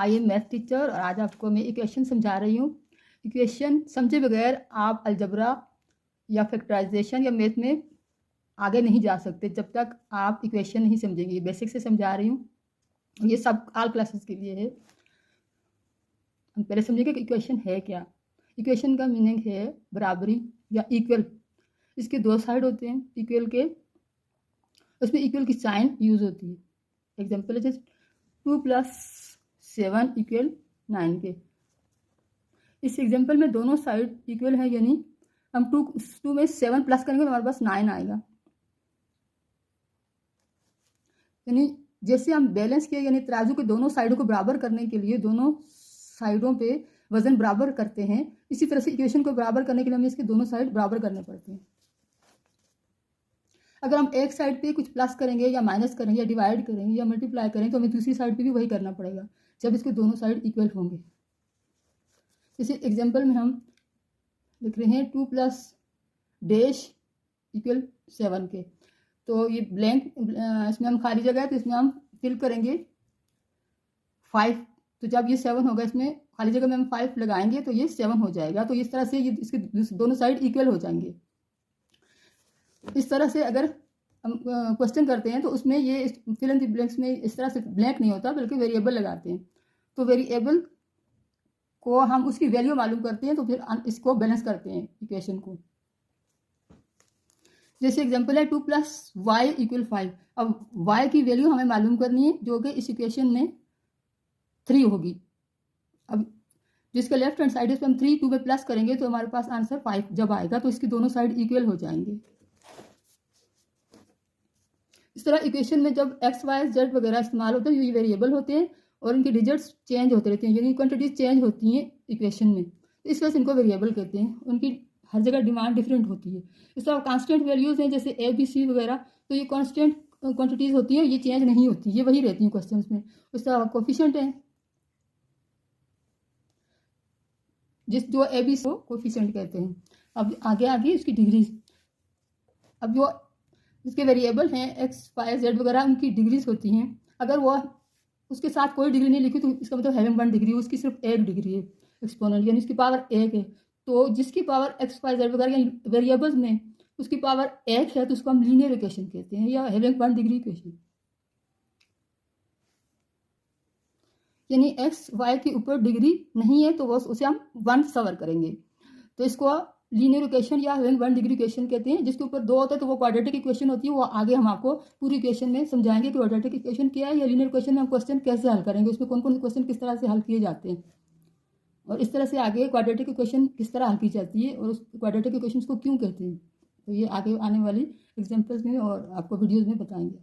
I am math teacher और आज आपको मैं इक्वेशन समझा रही हूँ। इक्वेशन समझे बगैर आप अलजबरा या फैक्टराइजेशन या मैथ में आगे नहीं जा सकते जब तक आप इक्वेशन नहीं समझेंगे। बेसिक से समझा रही हूँ, ये सब ऑल क्लासेस के लिए है। हम पहले समझेंगे कि इक्वेशन है क्या। इक्वेशन का मीनिंग है बराबरी या इक्वल। इसके दो साइड होते हैं इक्वल के, उसमें इक्वल की साइन यूज होती है। एग्जाम्पल है 2 + 7 = 9 के। इस एग्जाम्पल में दोनों साइड इक्वल है, यानी हम 2 में 7 प्लस करेंगे तो हमारे पास 9 आएगा। यानी जैसे हम बैलेंस किए, यानी तराजू के दोनों साइडों को बराबर करने के लिए दोनों साइडों पे वजन बराबर करते हैं, इसी तरह से इक्वेशन को बराबर करने के लिए हमें इसके दोनों साइड बराबर करने पड़ते हैं। अगर हम एक साइड पे कुछ प्लस करेंगे या माइनस करेंगे या डिवाइड करेंगे या मल्टीप्लाई करेंगे तो हमें दूसरी साइड पे भी वही करना पड़ेगा जब इसके दोनों साइड इक्वल होंगे। जैसे एग्जाम्पल में हम लिख रहे हैं 2 + () = 7 के। तो ये ब्लैंक, इसमें हम खाली जगह है तो इसमें हम फिल करेंगे 5। तो जब ये 7 होगा, इसमें खाली जगह में हम 5 लगाएंगे तो ये 7 हो जाएगा। तो इस तरह से ये इसके दोनों साइड इक्वल हो जाएंगे। इस तरह से अगर हम क्वेश्चन करते हैं तो उसमें ये फिल इन द ब्लैंक्स में इस तरह से ब्लैंक नहीं होता बल्कि वेरिएबल लगाते हैं। तो वेरिएबल को हम उसकी वैल्यू मालूम करते हैं तो फिर इसको बैलेंस करते हैं इक्वेशन को। जैसे एग्जांपल है 2 + y = 5। अब y की वैल्यू हमें मालूम करनी है जो कि इस इक्वेशन में 3 होगी। अब जिसका लेफ्ट हैंड साइड है उस पर हम 3 2 में प्लस करेंगे तो हमारे पास आंसर 5 जब आएगा तो इसके दोनों साइड इक्वल हो जाएंगे। इस तरह इक्वेशन में जब x, y, z वगैरह इस्तेमाल होते हैं, ये वेरिएबल होते हैं और इनके डिजिट्स चेंज होते रहते हैं, यानी क्वांटिटीज चेंज होती हैं इक्वेशन में, इस वजह से इनको वेरिएबल कहते हैं। उनकी हर जगह डिमांड डिफरेंट होती है। इस तरह कांस्टेंट वैल्यूज़ हैं जैसे a, b, c वगैरह, तो ये कांस्टेंट क्वांटिटीज़ होती हैं, ये चेंज नहीं होती, ये वही रहती हैं क्वेश्चन में। इस तरह कोफिशिएंट है, जो a, b को कोफिशिएंट कहते हैं। अब आगे इसकी डिग्री, अब जो इसके वेरिएबल हैं x, y, z वगैरह, उनकी डिग्रीज होती हैं। अगर वो उसके साथ कोई डिग्री नहीं लिखी तो इसका मतलब हैविंग 1 डिग्री, उसकी सिर्फ 1 डिग्री है एक्सपोनेंट, यानी उसकी पावर 1 है। तो जिसकी पावर x, y, z वगैरह यानी वेरिएबल्स में उसकी पावर 1 है तो उसको हम लीनियर इक्वेशन कहते हैं या हैविंग 1 डिग्री इक्वेशन। यानी x, y के ऊपर डिग्री नहीं है तो वो उसे हम 1 सवर करेंगे, तो इसको लीनियर इक्वेशन या हैविंग 1 डिग्री इक्वेशन कहते हैं। जिसके ऊपर 2 होता है तो वो क्वाड्रेटिक इक्वेशन होती है। वो आगे हम आपको पूरी इक्वेशन में समझाएंगे कि क्वाड्रेटिक इक्वेशन क्या है या लीनियर इक्वेशन में हम क्वेश्चन कैसे हल करेंगे, उसमें कौन कौन क्वेश्चन किस तरह से हल किए जाते हैं, और इस तरह से आगे क्वाड्रेटिक इक्वेशन किस तरह हल की जाती है और उस क्वाड्रेटिक इक्वेशन को क्यों कहते हैं। तो ये आगे आने वाली एग्जाम्पल्स में और आपको वीडियोज़ में बताएंगे।